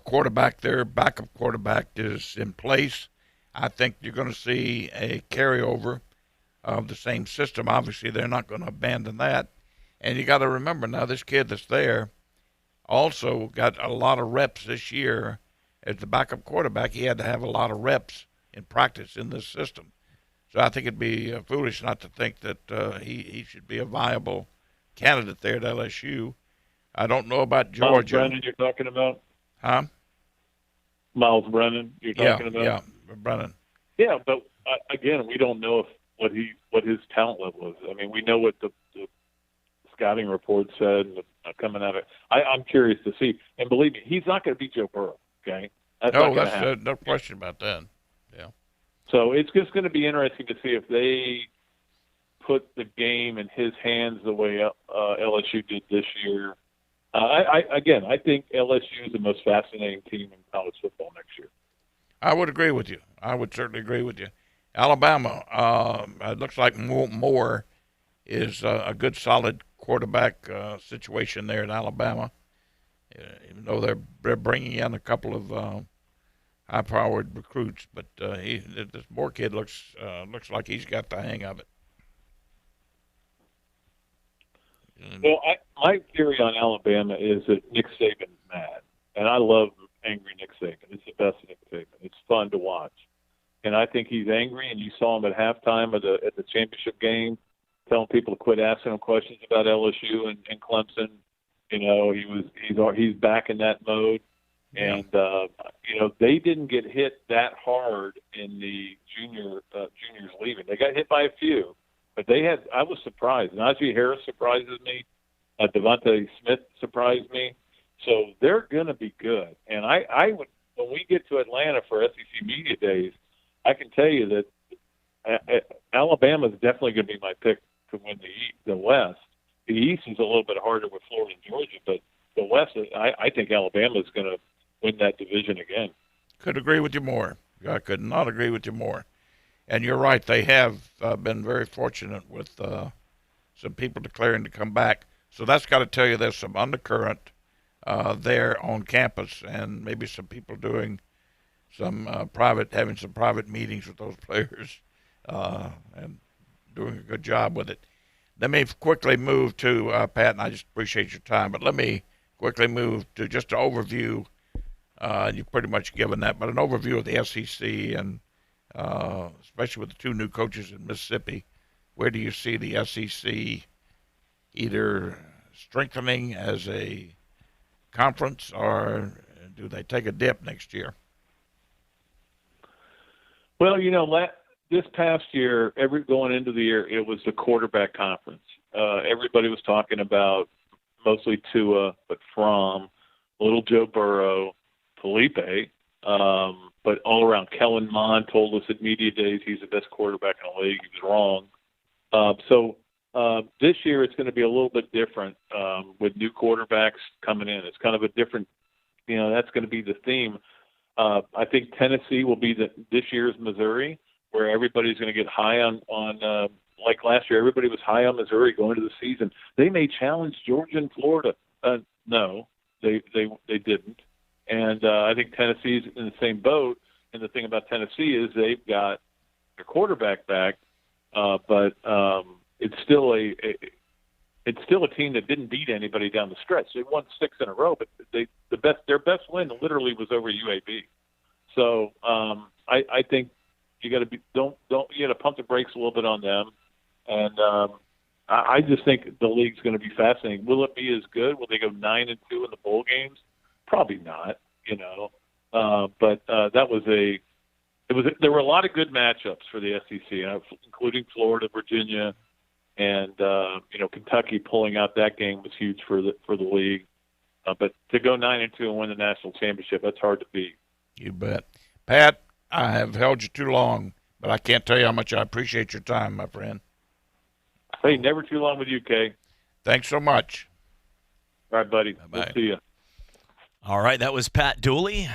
quarterback there, backup quarterback is in place. I think you're going to see a carryover of the same system. Obviously, they're not going to abandon that. And you got to remember now, this kid that's there also got a lot of reps this year as the backup quarterback. He had to have a lot of reps in practice in this system. So I think it'd be foolish not to think that he should be a viable candidate there at LSU. I don't know about Georgia. Miles Brennan, you're talking about? Huh? Miles Brennan, you're talking about? Yeah, Brennan. Yeah, but again, we don't know what his talent level is. I mean, we know what the scouting report said coming out of it. I'm curious to see. And believe me, he's not going to beat Joe Burrow, okay? That's no question about that. Yeah. So it's just going to be interesting to see if they put the game in his hands the way LSU did this year. I think LSU is the most fascinating team in college football next year. I would agree with you. I would certainly agree with you. Alabama, it looks like Moore is a good, solid quarterback situation there in Alabama. Even though they're bringing in a couple of high-powered recruits, but this Moore kid looks like he's got the hang of it. Well, my theory on Alabama is that Nick Saban's mad, and I love angry Nick Saban. It's the best Nick Saban. It's fun to watch, and I think he's angry. And you saw him at halftime at the championship game, telling people to quit asking him questions about LSU and Clemson. You know, he's back in that mode, and you know, they didn't get hit that hard in the juniors leaving. They got hit by a few. But I was surprised. Najee Harris surprises me. Devontae Smith surprised me. So they're going to be good. And I would, when we get to Atlanta for SEC Media Days, I can tell you that Alabama is definitely going to be my pick to win the West. The East is a little bit harder with Florida and Georgia, but the West, I think Alabama is going to win that division again. Could agree with you more. I could not agree with you more. And you're right, they have been very fortunate with some people declaring to come back. So that's got to tell you there's some undercurrent there on campus, and maybe some people doing some having some private meetings with those players and doing a good job with it. Let me quickly move to, Pat, and I just appreciate your time, but let me quickly move to just an overview. You've pretty much given that, but an overview of the SEC and especially with the two new coaches in Mississippi. Where do you see the SEC either strengthening as a conference, or do they take a dip next year? Well, you know, this past year, going into the year, it was the quarterback conference. Everybody was talking about mostly Tua, but Fromm, little Joe Burrow, Felipe, but all around. Kellen Mond told us at Media Days he's the best quarterback in the league. He was wrong. So this year it's going to be a little bit different with new quarterbacks coming in. It's kind of a different, you know, that's going to be the theme. I think Tennessee will be this year's Missouri, where everybody's going to get high on like last year, everybody was high on Missouri going into the season. They may challenge Georgia and Florida. No, they didn't. And I think Tennessee's in the same boat. And the thing about Tennessee is they've got their quarterback back, but it's still a team that didn't beat anybody down the stretch. They won 6 in a row, but their best win literally was over UAB. So I think you got to you got to pump the brakes a little bit on them. And I just think the league's going to be fascinating. Will it be as good? Will they go 9-2 in the bowl games? Probably not, you know. But there were a lot of good matchups for the SEC, including Florida, Virginia, and Kentucky pulling out that game was huge for the league. But to go 9-2 and win the national championship, that's hard to beat. You bet. Pat, I have held you too long, but I can't tell you how much I appreciate your time, my friend. Hey, never too long with you, Kay. Thanks so much. All right, buddy. Bye-bye. We'll see you. All right, that was Pat Dooley,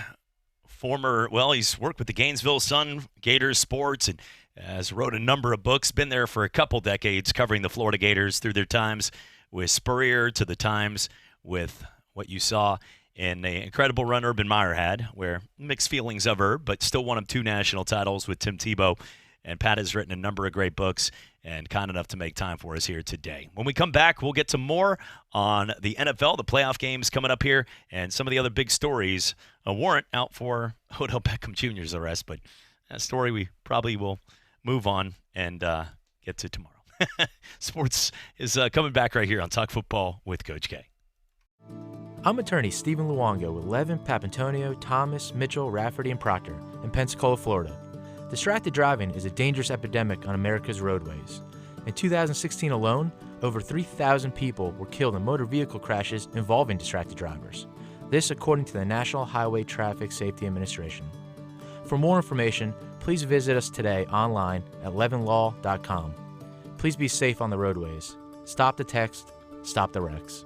he's worked with the Gainesville Sun, Gators Sports, and has wrote a number of books, been there for a couple decades covering the Florida Gators through their times with Spurrier to the times with what you saw in the incredible run Urban Meyer had, where mixed feelings of her, but still won him 2 national titles with Tim Tebow. And Pat has written a number of great books and kind enough to make time for us here today. When we come back, we'll get to more on the NFL, the playoff games coming up here, and some of the other big stories. A warrant out for Odell Beckham Jr.'s arrest, but that story we probably will move on and get to tomorrow. Sports is coming back right here on Talk Football with Coach K. I'm attorney Stephen Luongo with Levin, Papantonio, Thomas, Mitchell, Rafferty, and Proctor in Pensacola, Florida. Distracted driving is a dangerous epidemic on America's roadways. In 2016 alone, over 3,000 people were killed in motor vehicle crashes involving distracted drivers. This according to the National Highway Traffic Safety Administration. For more information, please visit us today online at levinlaw.com. Please be safe on the roadways. Stop the text, stop the wrecks.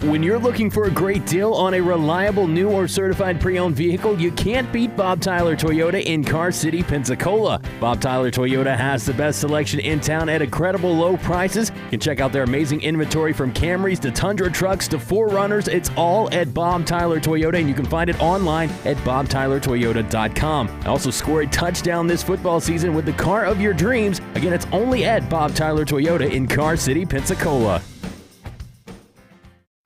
When you're looking for a great deal on a reliable new or certified pre-owned vehicle, you can't beat Bob Tyler Toyota in Car City, Pensacola. Bob Tyler Toyota has the best selection in town at incredible low prices. You can check out their amazing inventory from Camrys to Tundra trucks to 4Runners. It's all at Bob Tyler Toyota, and you can find it online at bobtylertoyota.com. Also score a touchdown this football season with the car of your dreams. Again, it's only at Bob Tyler Toyota in Car City, Pensacola.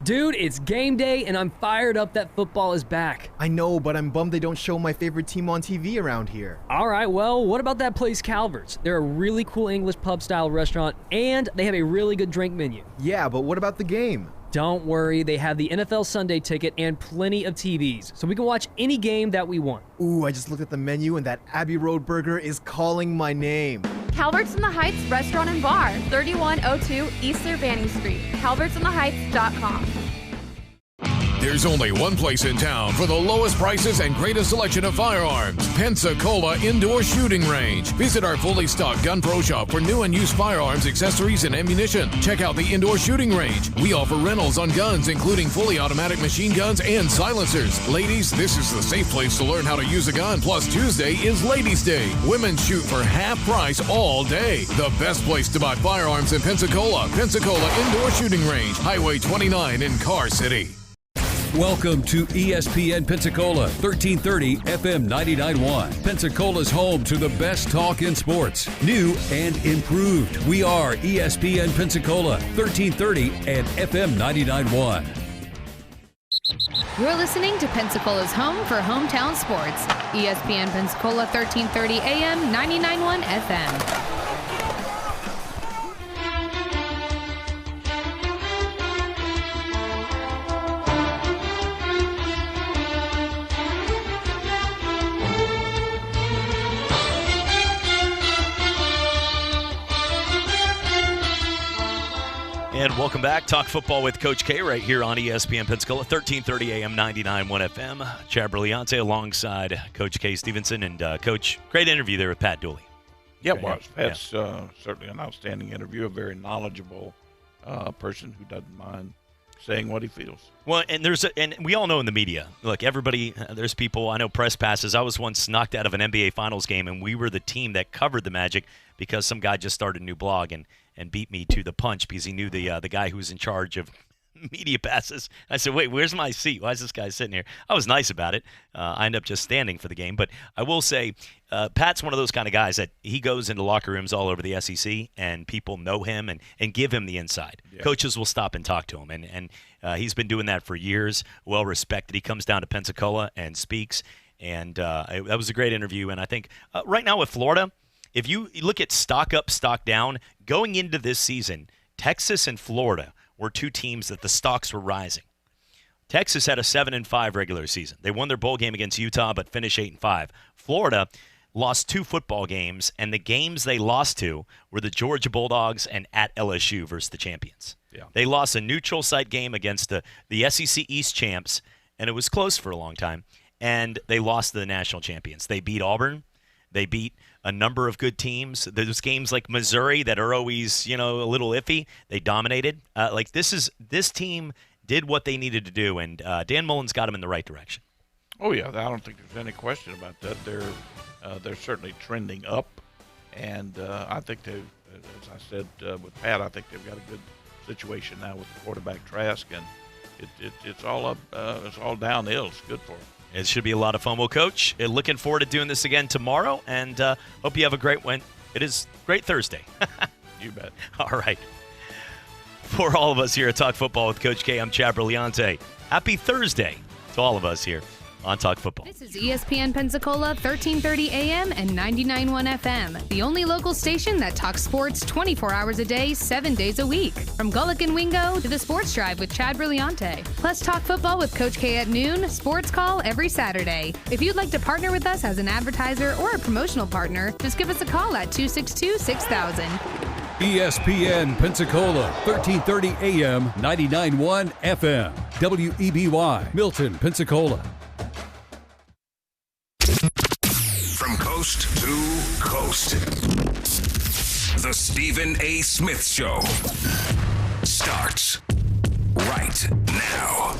Dude, it's game day, and I'm fired up that football is back. I know, but I'm bummed they don't show my favorite team on TV around here. All right, well, what about that place Calvert's? They're a really cool English pub-style restaurant, and they have a really good drink menu. Yeah, but what about the game? Don't worry, they have the NFL Sunday ticket and plenty of TVs, so we can watch any game that we want. Ooh, I just looked at the menu, and that Abbey Road burger is calling my name. Calvert's in the Heights Restaurant and Bar, 3102 East Cervantes Street, calvertsintheheights.com. There's only one place in town for the lowest prices and greatest selection of firearms. Pensacola Indoor Shooting Range. Visit our fully stocked Gun Pro Shop for new and used firearms, accessories, and ammunition. Check out the Indoor Shooting Range. We offer rentals on guns, including fully automatic machine guns and silencers. Ladies, this is the safe place to learn how to use a gun. Plus, Tuesday is Ladies' Day. Women shoot for half price all day. The best place to buy firearms in Pensacola. Pensacola Indoor Shooting Range, Highway 29 in Car City. Welcome to ESPN Pensacola, 1330 FM 99.1. Pensacola's home to the best talk in sports, new and improved. We are ESPN Pensacola, 1330 and FM 99.1. You're listening to Pensacola's home for hometown sports. ESPN Pensacola, 1330 AM, 99.1 FM. And welcome back. Talk football with Coach K right here on ESPN Pensacola, 1330 AM, 99.1 FM. Chad Brillante alongside Coach K. Stevenson. And, Coach, great interview there with Pat Dooley. Yeah, it was. Pat's certainly an outstanding interview, a very knowledgeable person who doesn't mind saying what he feels. Well, and and we all know in the media, look, everybody, there's people, I know press passes. I was once knocked out of an NBA Finals game, and we were the team that covered the Magic because some guy just started a new blog and beat me to the punch because he knew the guy who was in charge of media passes. I said, wait, where's my seat? Why is this guy sitting here? I was nice about it. I ended up just standing for the game. But I will say, Pat's one of those kind of guys that he goes into locker rooms all over the SEC, and people know him and give him the inside. Yeah. Coaches will stop and talk to him, and he's been doing that for years, well respected. He comes down to Pensacola and speaks, and that was a great interview. And I think right now with Florida, if you look at stock up, stock down, going into this season, Texas and Florida were two teams that the stocks were rising. Texas had a 7-5 regular season. They won their bowl game against Utah, but finished 8-5. Florida lost 2 football games, and the games they lost to were the Georgia Bulldogs and at LSU versus the champions. Yeah. They lost a neutral site game against the SEC East champs, and it was close for a long time, and they lost to the national champions. They beat Auburn. They beat a number of good teams. There's games like Missouri that are always, a little iffy. They dominated. This team did what they needed to do, and Dan Mullen's got them in the right direction. Oh yeah, I don't think there's any question about that. They're certainly trending up, and I think they, as I said with Pat, I think they've got a good situation now with the quarterback Trask, and it's all up, it's all downhill. It's good for them. It should be a lot of fun. Well, Coach, looking forward to doing this again tomorrow, and hope you have a great one. It is great Thursday. You bet. All right. For all of us here at Talk Football with Coach K, I'm Chad Brillante. Happy Thursday to all of us here on Talk Football. This is ESPN Pensacola, 1330 AM and 99.1 FM, the only local station that talks sports 24 hours a day, 7 days a week. From Gullick and Wingo to the Sports Drive with Chad Brillante. Plus Talk Football with Coach K at noon, Sports Call every Saturday. If you'd like to partner with us as an advertiser or a promotional partner, just give us a call at 262-6000. ESPN Pensacola, 1330 AM, 99.1 FM. WEBY, Milton, Pensacola. Coast to coast. The Stephen A. Smith Show starts right now.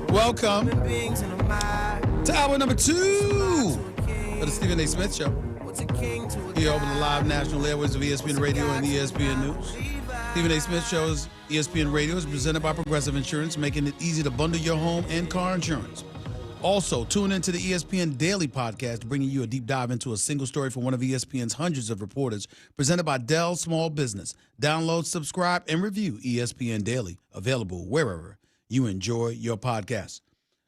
Welcome to hour number 2 of the Stephen A. Smith Show. Here over the live national airways of ESPN Radio and ESPN News. Stephen A. Smith Show's ESPN Radio is presented by Progressive Insurance, making it easy to bundle your home and car insurance. Also, tune into the ESPN Daily Podcast, bringing you a deep dive into a single story from one of ESPN's hundreds of reporters, presented by Dell Small Business. Download, subscribe, and review ESPN Daily, available wherever you enjoy your podcast.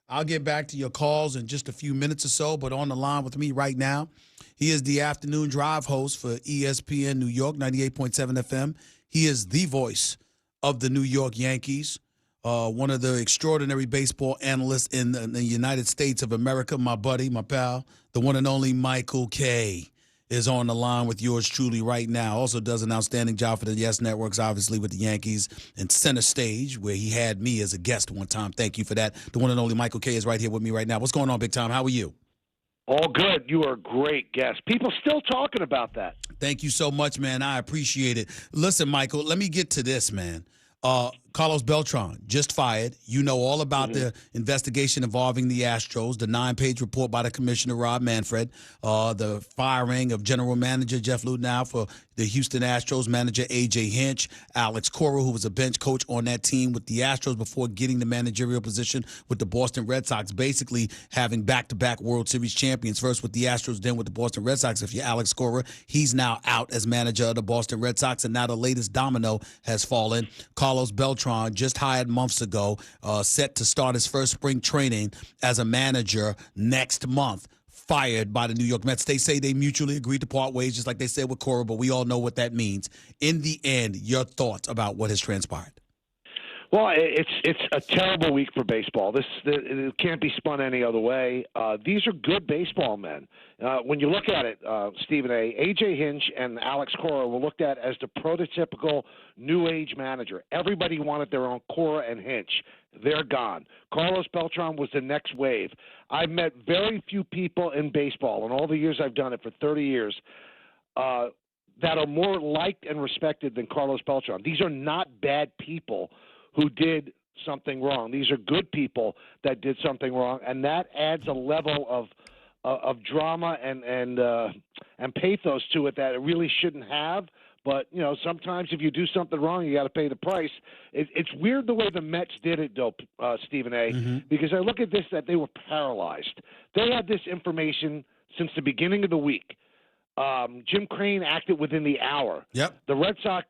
I'll get back to your calls in just a few minutes or so, but on the line with me right now, he is the afternoon drive host for ESPN New York, 98.7 FM. He is the voice of the New York Yankees, one of the extraordinary baseball analysts in the United States of America, my buddy, my pal, the one and only Michael Kay is on the line with yours truly right now. Also does an outstanding job for the Yes Networks, obviously, with the Yankees and Center Stage, where he had me as a guest one time. Thank you for that. The one and only Michael Kay is right here with me right now. What's going on, Big Time? How are you? All good. You are a great guest. People still talking about that. Thank you so much, man. I appreciate it. Listen, Michael, let me get to this, man. Carlos Beltran, just fired. You know all about the investigation involving the Astros, the 9-page report by the commissioner, Rob Manfred, the firing of general manager Jeff Luhnow for the Houston Astros, manager A.J. Hinch, Alex Cora, who was a bench coach on that team with the Astros before getting the managerial position with the Boston Red Sox, basically having back-to-back World Series champions, first with the Astros, then with the Boston Red Sox. If you're Alex Cora, he's now out as manager of the Boston Red Sox, and now the latest domino has fallen. Carlos Beltran, just hired months ago, set to start his first spring training as a manager next month, fired by the New York Mets. They say they mutually agreed to part ways, just like they said with Cora, but we all know what that means. In the end, your thoughts about what has transpired? Well, it's a terrible week for baseball. It can't be spun any other way. These are good baseball men. When you look at it, Stephen A.J. Hinch and Alex Cora were looked at as the prototypical new age manager. Everybody wanted their own Cora and Hinch. They're gone. Carlos Beltran was the next wave. I've met very few people in baseball, in all the years I've done it for 30 years, that are more liked and respected than Carlos Beltran. These are not bad people who did something wrong. These are good people that did something wrong, and that adds a level of drama and pathos to it that it really shouldn't have. But, you know, sometimes if you do something wrong, you got to pay the price. It's weird the way the Mets did it, though, Stephen A., because I look at this, that they were paralyzed. They had this information since the beginning of the week. Jim Crane acted within the hour. Yep. The Red Sox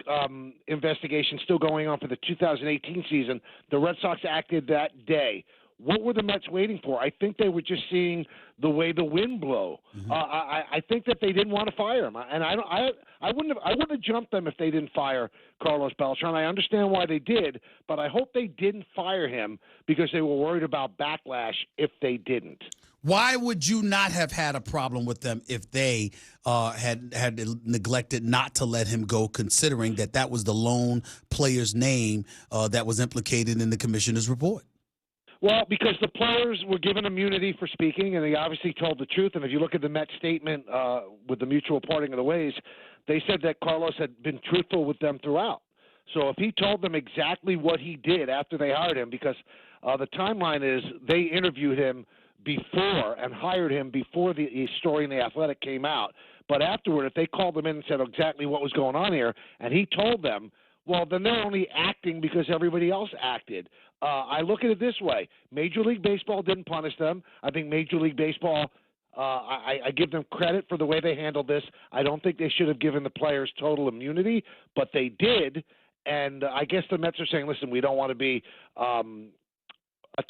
investigation still going on for the 2018 season. The Red Sox acted that day. What were the Mets waiting for? I think they were just seeing the way the wind blow. I think that they didn't want to fire him, and I wouldn't have jumped them if they didn't fire Carlos Beltran. I understand why they did, but I hope they didn't fire him because they were worried about backlash if they didn't. Why would you not have had a problem with them if they had neglected not to let him go, considering that was the lone player's name that was implicated in the commissioner's report? Well, because the players were given immunity for speaking, and they obviously told the truth. And if you look at the Mets statement with the mutual parting of the ways, they said that Carlos had been truthful with them throughout. So if he told them exactly what he did after they hired him, because the timeline is they interviewed him before and hired him before the story in The Athletic came out. But afterward, if they called him in and said exactly what was going on here, and he told them, well, then they're only acting because everybody else acted. I look at it this way. Major League Baseball didn't punish them. I think Major League Baseball, I give them credit for the way they handled this. I don't think they should have given the players total immunity, but they did. And I guess the Mets are saying, listen, we don't want to be a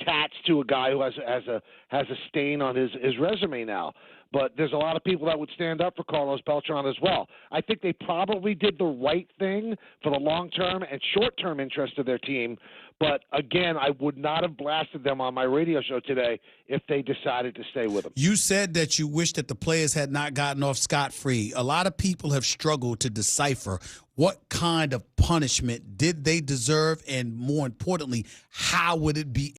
tats to a guy who has a stain on his resume now. But there's a lot of people that would stand up for Carlos Beltran as well. I think they probably did the right thing for the long-term and short-term interest of their team. But, again, I would not have blasted them on my radio show today if they decided to stay with him. You said that you wish that the players had not gotten off scot-free. A lot of people have struggled to decipher what kind of punishment did they deserve, and more importantly, how would it be